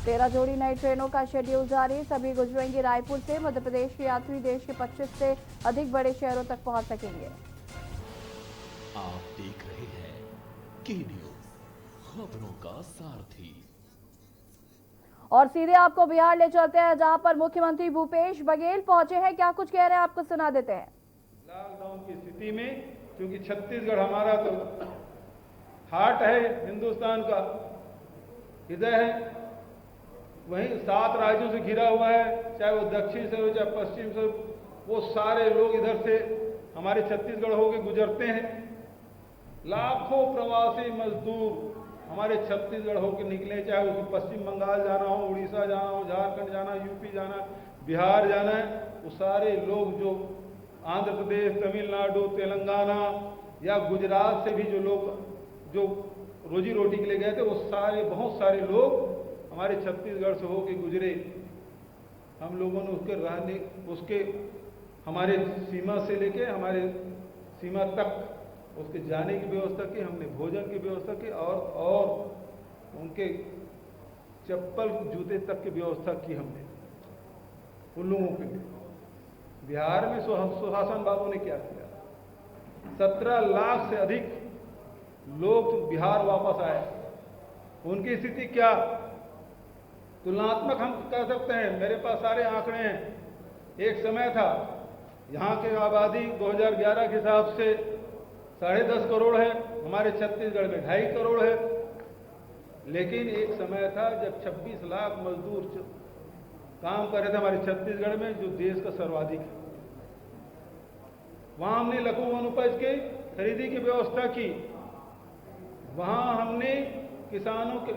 13 जोड़ी नई ट्रेनों का शेड्यूल जारी। सभी गुजरेंगी रायपुर से। मध्य प्रदेश के यात्री देश के 25 से अधिक बड़े शहरों तक पहुंच सकेंगे। आप देख रहे हैं के न्यूज, खबरों का सारथी। और सीधे आपको बिहार ले चलते हैं, जहां पर मुख्यमंत्री भूपेश बघेल पहुंचे हैं। क्या कुछ कह रहे हैं, आपको सुना देते हैं। लॉकडाउन की स्थिति में, क्योंकि छत्तीसगढ़ हमारा तो हार्ट है, हिंदुस्तान का हृदय है, वहीं 7 राज्यों से घिरा हुआ है, चाहे वो दक्षिण से हो चाहे पश्चिम से, वो सारे लोग इधर से हमारे छत्तीसगढ़ होके गुजरते हैं। लाखों प्रवासी मजदूर हमारे छत्तीसगढ़ होकर निकले, चाहे उसको पश्चिम बंगाल जाना हो, उड़ीसा जाना हो, झारखंड जाना, यूपी जाना, बिहार जाना है, वो सारे लोग जो आंध्र प्रदेश, तमिलनाडु, तेलंगाना या गुजरात से भी जो लोग जो रोजी रोटी के लिए गए थे, वो सारे बहुत सारे लोग हमारे छत्तीसगढ़ से होकर गुजरे। हम लोगों ने उसके हमारे सीमा से लेके हमारे सीमा तक उसके जाने की व्यवस्था की, हमने भोजन की व्यवस्था की और उनके चप्पल जूते तक की व्यवस्था की हमने उन लोगों के लिए। बिहार में सुशासन बाबू ने क्या किया, 17 लाख से अधिक लोग बिहार वापस आए। उनकी स्थिति क्या, तुलनात्मक हम कह सकते हैं, मेरे पास सारे आंकड़े हैं। एक समय था यहाँ की आबादी 2011 के हिसाब से 10.5 करोड़ है, हमारे छत्तीसगढ़ में 2.5 करोड़ है। लेकिन एक समय था जब 26 लाख मजदूर काम कर रहे थे हमारे छत्तीसगढ़ में, जो देश का सर्वाधिक है। वहां हमने लघु वनोपज की खरीदी की व्यवस्था की। वहां हमने किसानों के,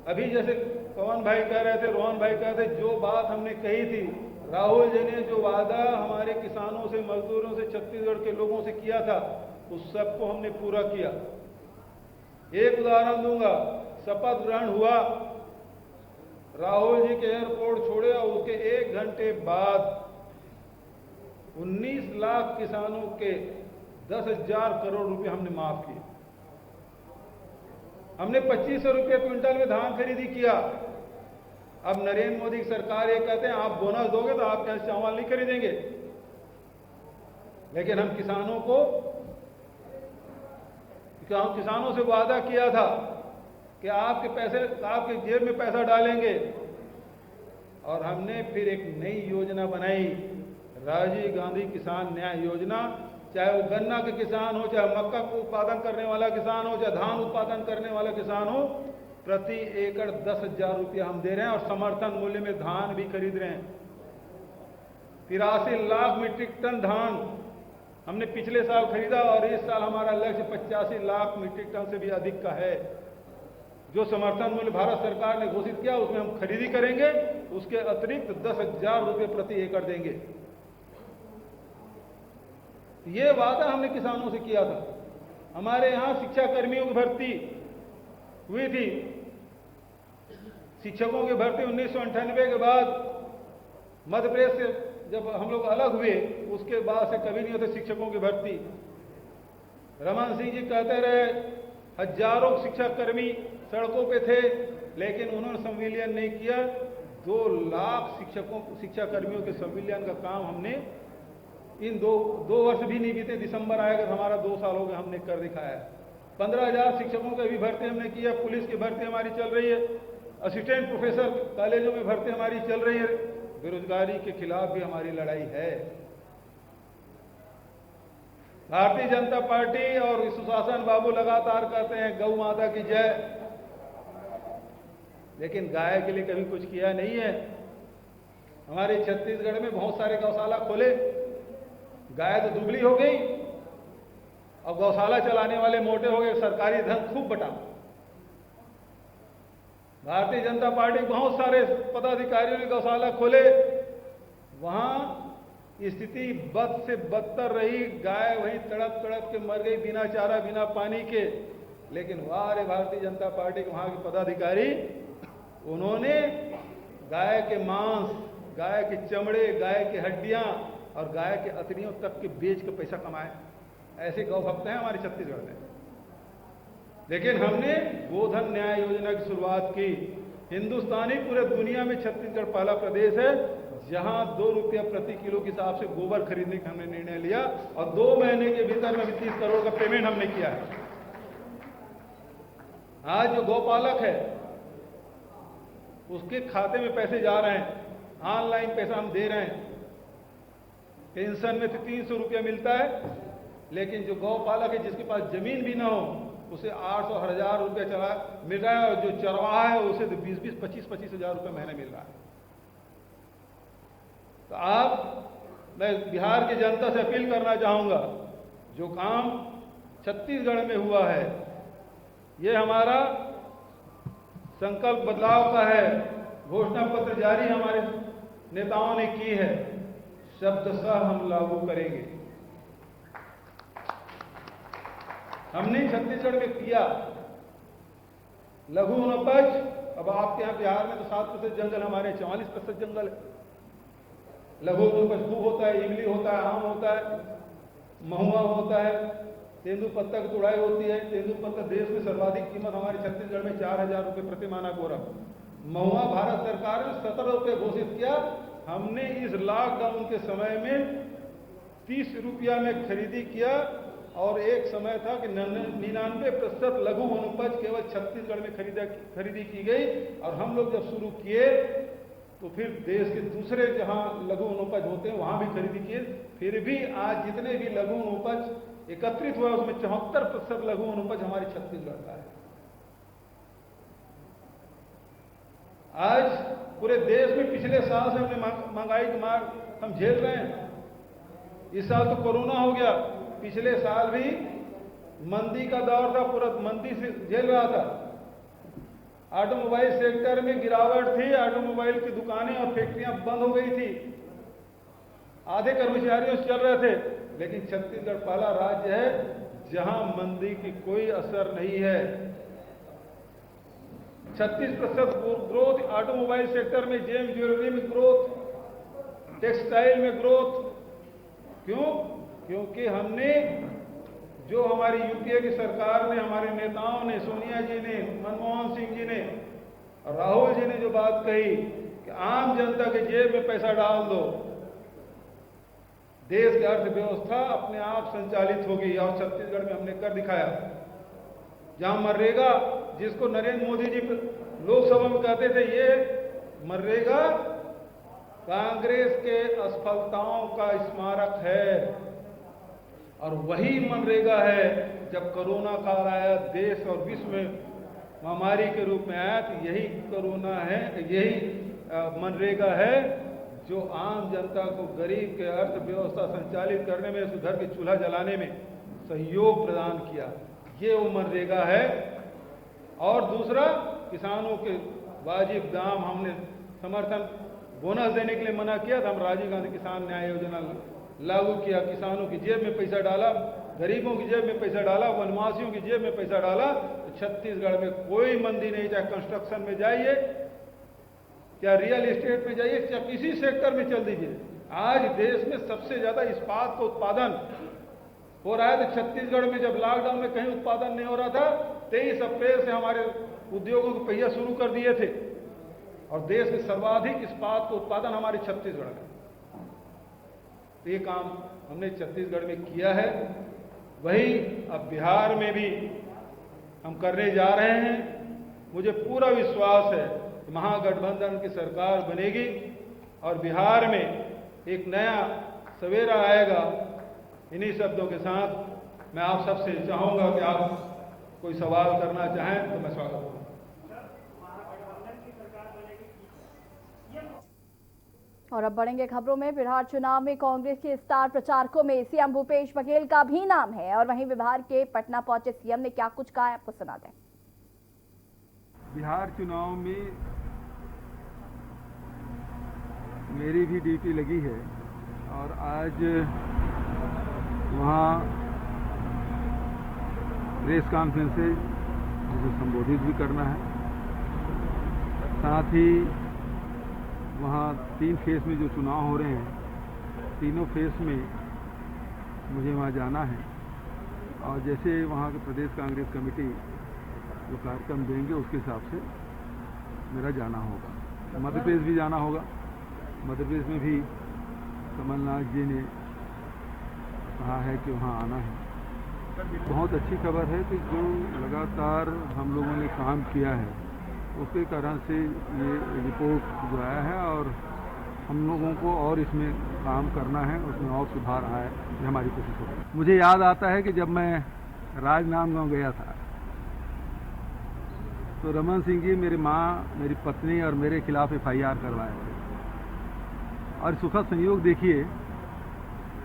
अभी जैसे पवन भाई कह रहे थे, रोहन भाई कह रहे थे, जो बात हमने कही थी, राहुल जी ने जो वादा हमारे किसानों से, मजदूरों से, छत्तीसगढ़ के लोगों से किया था, उस सबको हमने पूरा किया। एक उदाहरण दूंगा, शपथ ग्रहण हुआ, राहुल जी के एयरपोर्ट छोड़े और उसके 1 घंटे बाद 19 लाख किसानों के 10,000 करोड़ रुपए हमने माफ किए। हमने 2500 रुपये क्विंटल में धान खरीदी किया। अब नरेंद्र मोदी की सरकार ये कहते हैं आप बोनस दोगे तो आप कैसे चावल नहीं खरीदेंगे, लेकिन हम किसानों से वादा किया था कि आपके जेब में पैसा डालेंगे। और हमने फिर एक नई योजना बनाई, राजीव गांधी किसान न्याय योजना। चाहे वो गन्ना के किसान हो, चाहे मक्का को उत्पादन करने वाला किसान हो, चाहे धान उत्पादन करने वाला किसान हो, प्रति एकड़ 10,000 रुपया हम दे रहे हैं और समर्थन मूल्य में धान भी खरीद रहे हैं। 83 लाख मीट्रिक टन धान हमने पिछले साल खरीदा और इस साल हमारा लक्ष्य 85 लाख मीट्रिक टन से भी अधिक का है। जो समर्थन मूल्य भारत सरकार ने घोषित किया उसमें हम खरीदी करेंगे, उसके अतिरिक्त 10,000 रुपये प्रति एकड़ देंगे। ये वादा हमने किसानों से किया था। हमारे यहाँ शिक्षा कर्मियों की भर्ती हुई थी। शिक्षकों की भर्ती 1998 के बाद मध्य प्रदेश से जब हम लोग अलग हुए, उसके बाद से कभी नहीं होते शिक्षकों की भर्ती। रमन सिंह जी कहते रहे, हजारों शिक्षाकर्मी सड़कों पे थे, लेकिन उन्होंने संविलियन नहीं किया। 2 लाख शिक्षाकर्मियों के संविलियन का काम हमने इन दो वर्ष भी नहीं बीते, दिसंबर आएगा तो हमारा 2 साल हो गए, हमने कर दिखाया। 15,000 शिक्षकों की भी भर्ती हमने की है। पुलिस की भर्ती हमारी चल रही है। असिस्टेंट प्रोफेसर कॉलेजों में भर्ती हमारी चल रही है। बेरोजगारी के खिलाफ भी हमारी लड़ाई है। भारतीय जनता पार्टी और सुशासन बाबू लगातार कहते हैं गौ माता की जय, लेकिन गाय के लिए कभी कुछ किया नहीं है। हमारे छत्तीसगढ़ में बहुत सारे गौशाला खोले, गाय तो दुबली हो गई और गौशाला चलाने वाले मोटे हो गए, सरकारी धन खूब बटा। भारतीय जनता पार्टी बहुत सारे पदाधिकारियों ने गौशाला खोले, वहां स्थिति बद से बदतर रही। गाय वहीं तड़प तड़प के मर गई, बिना चारा बिना पानी के। लेकिन वाह रे भारतीय जनता पार्टी के वहां के पदाधिकारी, उन्होंने गाय के मांस, गाय के चमड़े, गाय की हड्डियां और गाय के अतरियों तक के बेच के पैसा कमाए। ऐसे गौ भक्त हैं हमारे छत्तीसगढ़ में। लेकिन हमने गोधन न्याय योजना की शुरुआत की। हिंदुस्तान ही पूरे दुनिया में छत्तीसगढ़ पहला प्रदेश है जहां 2 रुपया प्रति किलो के हिसाब से गोबर खरीदने का हमने निर्णय लिया और 2 महीने के भीतर में 30 करोड़ का पेमेंट हमने किया है। आज जो गौपालक है उसके खाते में पैसे जा रहे हैं, ऑनलाइन पैसा हम दे रहे हैं। पेंशन में तो 300 रुपया मिलता है, लेकिन जो गौपालक है जिसके पास जमीन भी ना हो उसे 800 1000 रुपया चला मिल रहा है, और जो चरवाहा है उसे तो 20 25 हजार रुपया महीने मिल रहा है। तो आप, मैं बिहार की जनता से अपील करना चाहूंगा, जो काम छत्तीसगढ़ में हुआ है ये हमारा संकल्प बदलाव का है। घोषणा पत्र जारी हमारे नेताओं ने की है, शब्दशः हम लागू करेंगे। हमने छत्तीसगढ़ में किया लघु वनोपज। अब आपके यहाँ बिहार में तो 7% जंगल, हमारे 44% जंगल है। लघु वनोपज खूब होता है, इमली होता है, आम होता है, महुआ होता है, तेंदुपत्ता की तुड़ाई होती है। तेंदुपत्ता देश में सर्वाधिक कीमत हमारे छत्तीसगढ़ में 4000 रुपये प्रति माना बोरा। महुआ भारत सरकार ने 17 रुपये घोषित किया। हमने इस लॉकडाउन के समय में 30 रुपया में खरीदी किया, और एक समय था कि 99% लघु वनोपज केवल छत्तीसगढ़ में खरीदी की गई। और हम लोग जब शुरू किए तो फिर देश के दूसरे जहां लघु वनोपज होते हैं वहां भी खरीदी किए। फिर भी आज जितने भी लघु वनोपज एकत्रित हुआ उसमें 74% लघु वनोपज हमारे छत्तीसगढ़ का है। आज पूरे देश में पिछले साल से हमने महंगाई की मार हम झेल रहे हैं। इस साल तो कोरोना हो गया, पिछले साल भी मंदी का दौर था, पूरा मंदी से झेल रहा था। ऑटोमोबाइल सेक्टर में गिरावट थी, ऑटोमोबाइल की दुकानें और फैक्ट्रियां बंद हो गई थी, आधे कर्मचारियों से चल रहे थे। लेकिन छत्तीसगढ़ पहला राज्य है जहां मंदी की कोई असर नहीं है। 36% ग्रोथ ऑटोमोबाइल सेक्टर में, जेम ज्वेलरी में ग्रोथ, टेक्सटाइल में ग्रोथ। क्यों? क्योंकि हमने, जो हमारी यूपीए की सरकार ने, हमारे नेताओं ने, सोनिया जी ने, मनमोहन सिंह जी ने, राहुल जी ने जो बात कही कि आम जनता के जेब में पैसा डाल दो, देश की अर्थव्यवस्था अपने आप संचालित होगी। और छत्तीसगढ़ में हमने कर दिखाया। जहां मनरेगा, जिसको नरेंद्र मोदी जी लोकसभा में कहते थे ये मनरेगा कांग्रेस के असफलताओं का स्मारक है, और वही मनरेगा है जब कोरोना काल आया, देश और विश्व में महामारी के रूप में आया, तो यही कोरोना है, यही मनरेगा है जो आम जनता को, गरीब के अर्थव्यवस्था संचालित करने में, उस घर के चूल्हा जलाने में सहयोग प्रदान किया। ये वो मनरेगा है। और दूसरा, किसानों के वाजिब दाम, हमने समर्थन बोनस देने के लिए मना किया था। हम राजीव गांधी किसान न्याय योजना लागू किया, किसानों की जेब में पैसा डाला, गरीबों की जेब में पैसा डाला, वनवासियों की जेब में पैसा डाला। तो छत्तीसगढ़ में कोई मंदी नहीं, चाहे कंस्ट्रक्शन में जाइए, चाहे रियल एस्टेट में जाइए, चाहे किसी सेक्टर में चल दीजिए। आज देश में सबसे ज्यादा इस्पात का उत्पादन हो रहा है। तो छत्तीसगढ़ में जब लॉकडाउन में कहीं उत्पादन नहीं हो रहा था, 23 अप्रैल से हमारे उद्योगों के पहिया शुरू कर दिए थे, और देश में सर्वाधिक इस्पात का उत्पादन हमारे छत्तीसगढ़ में। तो ये काम हमने छत्तीसगढ़ में किया है, वही अब बिहार में भी हम करने जा रहे हैं। मुझे पूरा विश्वास है कि महागठबंधन की सरकार बनेगी और बिहार में एक नया सवेरा आएगा। इन्हीं शब्दों के साथ मैं आप सबसे चाहूंगा कि आप कोई सवाल करना चाहें तो मैं स्वागत करूँ। और अब बढ़ेंगे खबरों में। बिहार चुनाव में कांग्रेस के स्टार प्रचारकों में सीएम भूपेश बघेल का भी नाम है, और वहीं बिहार के पटना पहुंचे सीएम ने क्या कुछ कहा है, आपको सुनाते हैं। बिहार चुनाव में मेरी भी ड्यूटी लगी है, और आज वहाँ प्रेस कॉन्फ्रेंस से मुझे संबोधित भी करना है। साथ ही वहाँ 3 फेस में जो चुनाव हो रहे हैं, तीनों फेस में मुझे वहाँ जाना है, और जैसे वहाँ के प्रदेश कांग्रेस कमेटी जो कार्यक्रम देंगे उसके हिसाब से मेरा जाना होगा। मध्य प्रदेश भी जाना होगा। मध्य प्रदेश में भी कमलनाथ जी ने कहा है कि वहाँ आना है। बहुत अच्छी खबर है कि जो लगातार हम लोगों ने काम किया है उसके कारण से ये रिपोर्ट जो आया है और हम लोगों को और इसमें काम करना है, उसमें और सुधार आए, ये हमारी कोशिश होगी। मुझे याद आता है कि जब मैं राजनांदगांव गया था तो रमन सिंह जी मेरी माँ, मेरी पत्नी और मेरे खिलाफ FIR करवाए थे। और सुखद संयोग देखिए,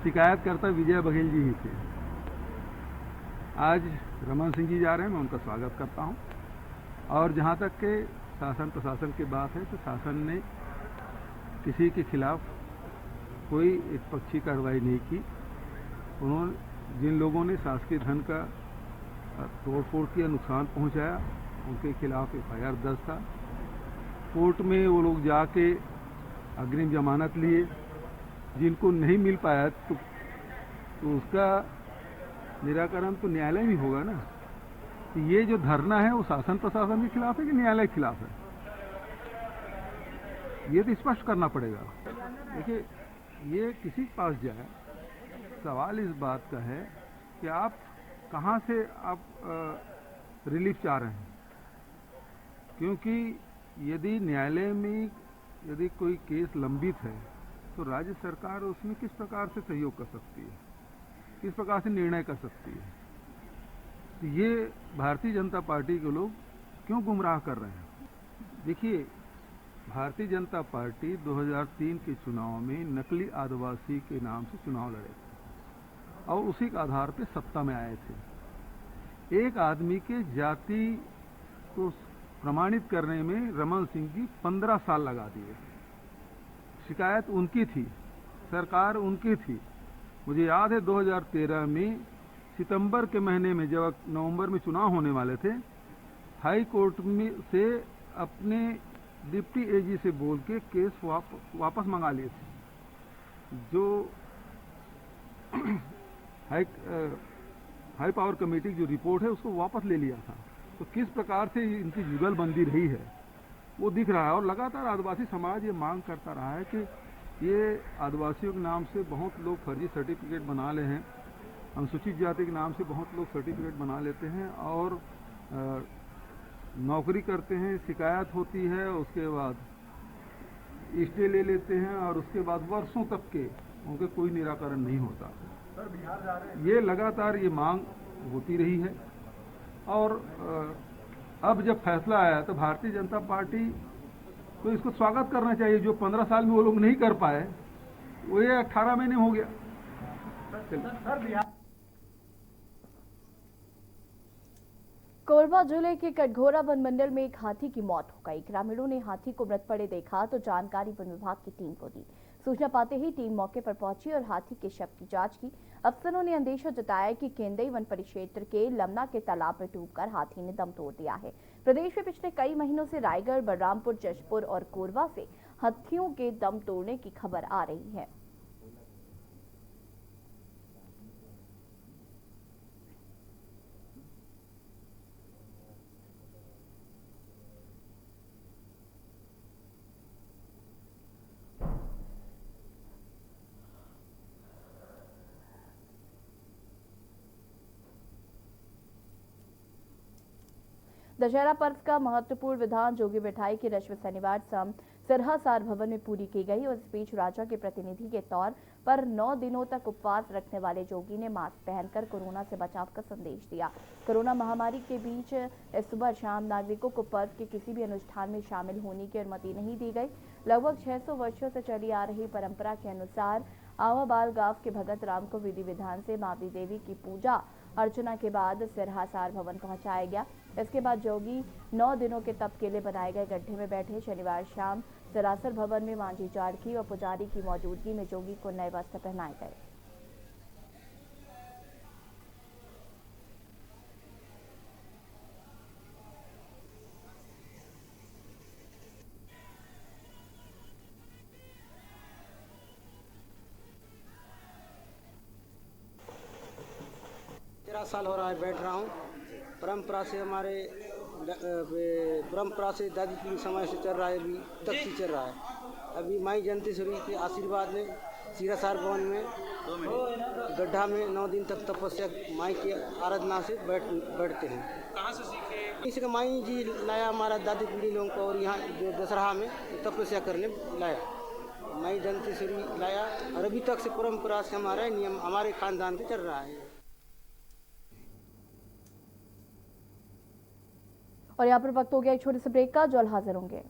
शिकायतकर्ता विजय बघेल जी ही थे। आज रमन सिंह जी जा रहे हैं, मैं उनका स्वागत करता हूं। और जहां तक के शासन प्रशासन की बात है तो शासन ने किसी के खिलाफ कोई एक पक्षी कार्रवाई नहीं की। उन्होंने जिन लोगों ने शासकीय धन का तोड़फोड़ किया, नुकसान पहुंचाया, उनके खिलाफ FIR दर्ज था। कोर्ट में वो लोग जाके अग्रिम जमानत लिए। जिनको नहीं मिल पाया तो उसका निराकरण तो न्यायालय में होगा ना। तो ये जो धरना है वो शासन प्रशासन के खिलाफ है कि न्यायालय के खिलाफ है, ये तो स्पष्ट करना पड़ेगा। देखिए, ये किसी के पास जाए, सवाल इस बात का है कि आप कहाँ से आप रिलीफ चाह रहे हैं। क्योंकि यदि न्यायालय में यदि कोई केस लंबित है तो राज्य सरकार उसमें किस प्रकार से सहयोग कर सकती है, किस प्रकार से निर्णय कर सकती है। तो ये भारतीय जनता पार्टी के लोग क्यों गुमराह कर रहे हैं। देखिए, भारतीय जनता पार्टी 2003 के चुनाव में नकली आदिवासी के नाम से चुनाव लड़े थे और उसी के आधार पर सत्ता में आए थे। एक आदमी के जाति को प्रमाणित करने में रमन सिंह जी 15 साल लगा दिए। शिकायत उनकी थी, सरकार उनकी थी। मुझे याद है 2013 में सितंबर के महीने में जब नवंबर में चुनाव होने वाले थे, हाई कोर्ट में से अपने डिप्टी AG से बोल के केस वापस मंगा लिए थे। जो हाई पावर कमेटी की जो रिपोर्ट है उसको वापस ले लिया था। तो किस प्रकार से इनकी जुगलबंदी रही है वो दिख रहा है। और लगातार आदिवासी समाज ये मांग करता रहा है कि ये आदिवासियों के नाम से बहुत लोग फर्जी सर्टिफिकेट बना ले हैं, अनुसूचित जाति के नाम से बहुत लोग सर्टिफिकेट बना लेते हैं और नौकरी करते हैं, शिकायत होती है, उसके बाद स्टे ले लेते हैं और उसके बाद वर्षों तक के उनके कोई निराकरण नहीं होता। ये लगातार ये मांग होती रही है। और अब जब फैसला आया तो भारतीय जनता पार्टी को इसको स्वागत करना चाहिए। जो 15 साल में वो लोग नहीं कर पाए वो ये 18 महीने हो गया। कोरबा जिले के कटघोरा वन मंडल में एक हाथी की मौत हो गई। ग्रामीणों ने हाथी को मृत पड़े देखा तो जानकारी वन विभाग की टीम को दी। सूचना पाते ही टीम मौके पर पहुंची और हाथी के शव की जांच की। अफसरों ने अंदेशा जताया कि केंदई वन परिक्षेत्र के लमना के तालाब में डूबकर हाथी ने दम तोड़ दिया है। प्रदेश में पिछले कई महीनों से रायगढ़, बलरामपुर, जशपुर और कोरबा से हाथियों के दम तोड़ने की खबर आ रही है। दशहरा पर्व का महत्वपूर्ण विधान जोगी बिठाई की रस्म शनिवार शाम सिरहा सार भवन में पूरी की गई और इस बीच राजा के प्रतिनिधि के तौर पर 9 दिनों तक उपवास रखने वाले जोगी ने मास्क पहनकर कोरोना से बचाव का संदेश दिया। कोरोना महामारी के बीच इस सुबह शाम नागरिकों को पर्व के किसी भी अनुष्ठान में शामिल होने की अनुमति नहीं दी गई। लगभग 600 वर्षों से चली आ रही परंपरा के अनुसार आवाबाल गांव के भगत राम को विधि विधान से मावली देवी की पूजा अर्चना के बाद सिरहा सार भवन पहुंचाया गया। इसके बाद जोगी 9 दिनों के तप के लिए बनाए गए गड्ढे में बैठे। शनिवार शाम सरासर भवन में मांझी जाड़की और पुजारी की मौजूदगी में जोगी को नए वस्त्र पहनाए गए। साल हो रहा है बैठ रहा हूँ। परंपरा से हमारे परंपरा से दादी पीढ़ी समय से चल रहा है, अभी तक से चल रहा है। अभी माई जयंतीश्वरी के आशीर्वाद में सीरासार भवन में गड्ढा में 9 दिन तक तपस्या माई की आराधना से बैठते हैं। कहाँ से सीखे? इसका माई जी लाया हमारा दादी पीढ़ी लोगों को, और यहाँ जो दशहरा में तपस्या करने लाया, माई जयंतीश्वरी लाया, और अभी तक से परंपरा से हमारा नियम हमारे खानदान से चल रहा है। और यहाँ पर वक्त हो गया एक छोटे से ब्रेक का, जल्द हाजिर होंगे।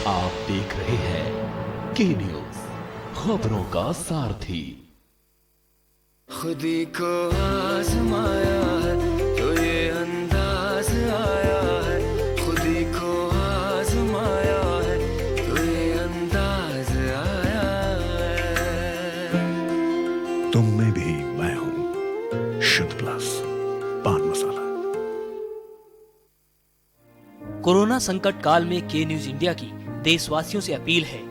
आप देख रहे हैं के न्यूज, खबरों का सारथी। खुदी को आजमाया है तो ये अंदाज आया है, खुदी को आजमाया है तो ये अंदाज आया है। तुम में भी मैं हूं, शुद्ध प्लस पान मसाला। कोरोना संकट काल में के न्यूज इंडिया की देशवासियों से अपील है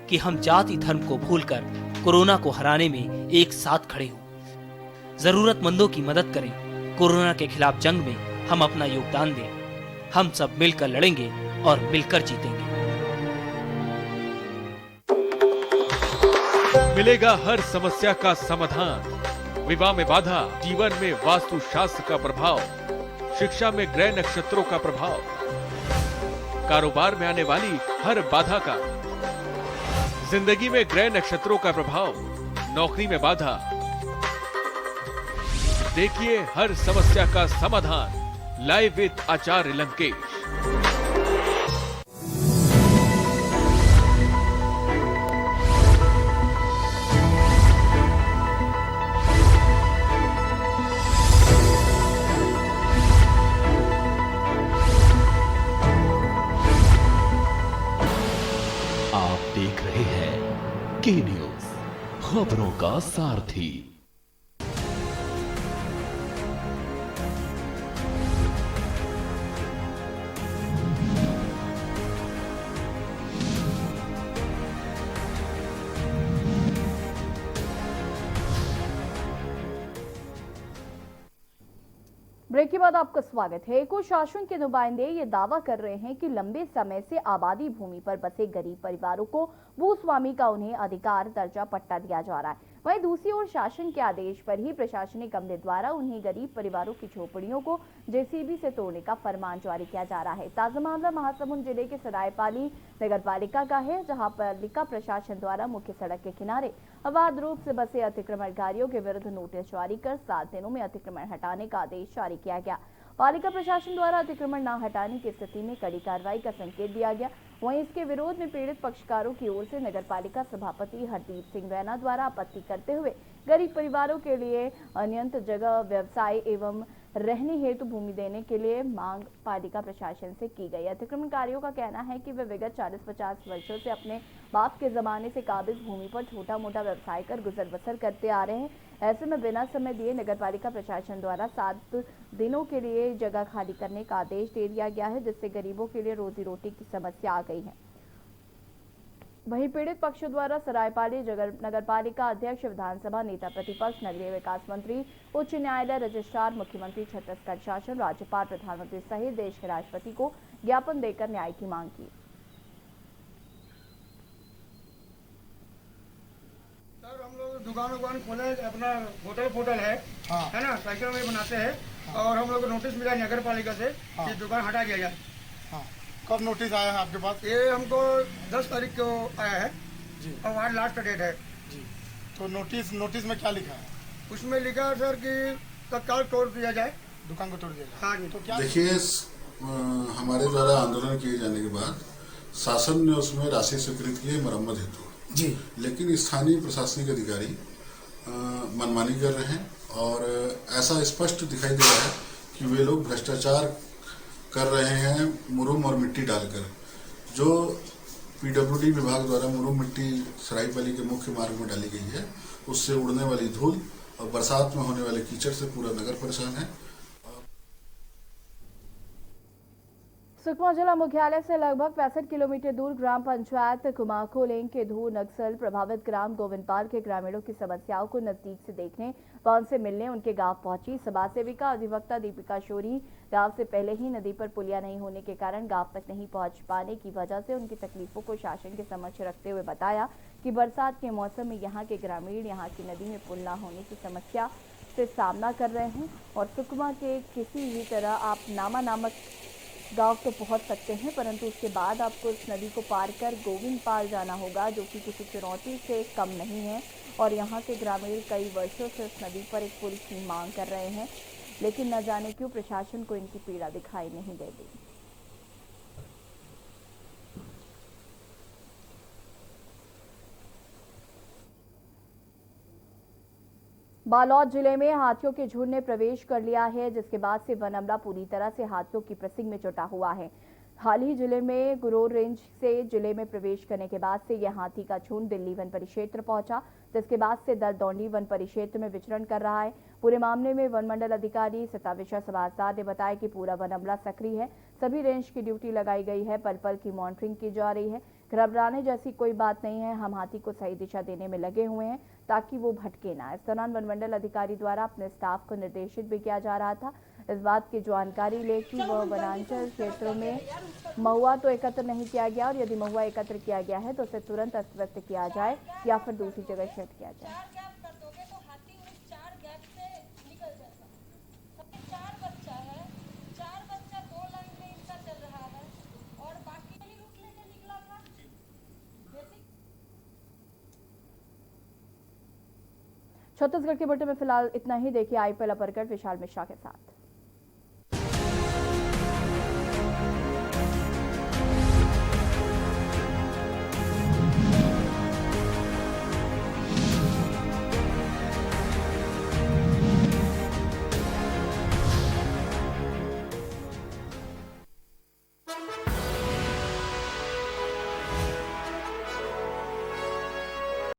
कि हम जाति धर्म को भूलकर कोरोना को हराने में एक साथ खड़े हों, जरूरतमंदों की मदद करें। कोरोना के खिलाफ जंग में हम अपना योगदान दें। हम सब मिलकर लड़ेंगे और मिलकर जीतेंगे। मिलेगा हर समस्या का समाधान। विवाह में बाधा, जीवन में वास्तु शास्त्र का प्रभाव, शिक्षा में ग्रह नक्षत्रों का प्रभाव, कारोबार में आने वाली हर बाधा का, जिंदगी में ग्रह नक्षत्रों का प्रभाव, नौकरी में बाधा। देखिए हर समस्या का समाधान लाइव विद आचार्य लंकेश। आप देख रहे हैं के न्यूज, खबरों का सारथी। ब्रेक के बाद आपका स्वागत है। कुछ शासन के नुमाइंदे ये दावा कर रहे हैं कि लंबे समय से आबादी भूमि पर बसे गरीब परिवारों को भूस्वामी का उन्हें अधिकार दर्जा पट्टा दिया जा रहा है। वहीं दूसरी ओर शासन के आदेश पर ही प्रशासनिक अमले द्वारा उन्हें गरीब परिवारों की झोपड़ियों को जेसीबी से तोड़ने का फरमान जारी किया जा रहा है। ताजा मामला महासमुंद जिले के सरायपाली नगर पालिका का है, जहां पालिका प्रशासन द्वारा मुख्य सड़क के किनारे अवैध रूप से बसे अतिक्रमणकारियों के विरुद्ध नोटिस जारी कर 7 दिनों में अतिक्रमण हटाने का आदेश जारी किया गया। पालिका प्रशासन द्वारा अतिक्रमण न हटाने की स्थिति में कड़ी कार्रवाई का संकेत दिया गया। वहीं इसके विरोध में पीड़ित पक्षकारों की ओर से नगर पालिका सभापति हरदीप सिंह रैना द्वारा आपत्ति करते हुए गरीब परिवारों के लिए अनियंत जगह व्यवसाय एवं रहने हेतु भूमि देने के लिए मांग पालिका प्रशासन से की गई। अतिक्रमणकारियों का कहना है कि वे विगत 40-50 वर्षों से अपने बाप के जमाने से काबिज भूमि पर छोटा मोटा व्यवसाय कर गुजर बसर करते आ रहे हैं। ऐसे में बिना समय दिए नगर पालिका प्रशासन द्वारा 7 दिनों के लिए जगह खाली करने का आदेश दे दिया गया है, जिससे गरीबों के लिए रोजी रोटी की समस्या आ गई है। वहीं पीड़ित पक्ष द्वारा सरायपाली नगर पालिका अध्यक्ष, विधानसभा नेता प्रतिपक्ष, नगरीय विकास मंत्री, उच्च न्यायालय रजिस्ट्रार, मुख्यमंत्री छत्तीसगढ़ शासन, राज्यपाल, प्रधानमंत्री सहित देश के राष्ट्रपति को ज्ञापन देकर न्याय की मांग की। सर, हम लोग दुकान खोले, अपना होटल है, है ना, साइकिल में बनाते हैं, और हम लोग को नोटिस मिला नगर पालिका से कि दुकान हटा दिया जाए। कब नोटिस आया है आपके पास? ये हमको 10 तारीख को आया है जी, और आज लास्ट डेट है जी। तो नोटिस में क्या लिखा है? उसमें लिखा है सर कि तत्काल तोड़ दिया जाए, दुकान को तोड़ दिया जाए। हाँ जी। तो क्या देखिए, हमारे द्वारा आंदोलन किए जाने के बाद शासन ने उसमें राशि स्वीकृत की है मरम्मत हेतु जी, लेकिन स्थानीय प्रशासनिक अधिकारी मनमानी कर रहे हैं, और ऐसा स्पष्ट दिखाई दे रहा है कि वे लोग भ्रष्टाचार कर रहे हैं मुरुम और मिट्टी डालकर। जो पीडब्ल्यूडी विभाग द्वारा मुरुम मिट्टी सरायपाली के मुख्य मार्ग में डाली गई है, उससे उड़ने वाली धूल और बरसात में होने वाले कीचड़ से पूरा नगर परेशान है। सुकमा जिला मुख्यालय से लगभग 65 किलोमीटर दूर ग्राम पंचायत कुमाकोलेंग के धू नक्सल प्रभावित ग्राम गोविंदपाल के ग्रामीणों की समस्याओं को नजदीक से देखने व उनसे मिलने उनके गांव पहुंची। समाज सेविका अधिवक्ता दीपिका शोरी गांव से पहले ही नदी पर पुलिया नहीं होने के कारण गांव तक नहीं पहुंच पाने की वजह से उनकी तकलीफों को शासन के समक्ष रखते हुए बताया कि बरसात के मौसम में यहाँ के ग्रामीण यहाँ की नदी में पुल न होने की समस्या से सामना कर रहे हैं और सुकमा के किसी भी तरह आप नामा नामक गांव तो पहुंच सकते हैं, परंतु उसके बाद आपको इस नदी को पार कर गोविंदपाल जाना होगा, जो कि किसी चुनौती से कम नहीं है। और यहाँ के ग्रामीण कई वर्षों से इस नदी पर एक पुल की मांग कर रहे हैं, लेकिन न जाने क्यों प्रशासन को इनकी पीड़ा दिखाई नहीं देती। बालोद जिले में हाथियों के झुंड ने प्रवेश कर लिया है, जिसके बाद से वन अमला पूरी तरह से हाथियों की प्रसिंग में जुटा हुआ है। हाल ही जिले में गुरोर रेंज से जिले में प्रवेश करने के बाद से यह हाथी का झुंड दिल्ली वन परिक्षेत्र पहुंचा, जिसके बाद से दरदौंडी वन परिक्षेत्र में विचरण कर रहा है। पूरे मामले में वन मंडल अधिकारी सताविशा सभासदार ने बताया कि पूरा वन अमला सक्रिय है, सभी रेंज की ड्यूटी लगाई गई है, पल पल की मॉनिटरिंग की जा रही है। घबराने जैसी कोई बात नहीं है, हम हाथी को सही दिशा देने में लगे हुए हैं ताकि वो भटके ना। इस दौरान वन मंडल अधिकारी द्वारा अपने स्टाफ को निर्देशित भी किया जा रहा था इस बात की जानकारी ले कि वह वनांचल क्षेत्रों में महुआ तो एकत्र नहीं किया गया और यदि महुआ एकत्र किया गया है तो उसे तुरंत अस्त व्यस्त किया जाए या फिर दूसरी जगह शिफ्ट किया जाए। छत्तीसगढ़ के बुलेटिन में फिलहाल इतना ही। देखिए आईपीएल अपरकट विशाल मिश्रा के साथ।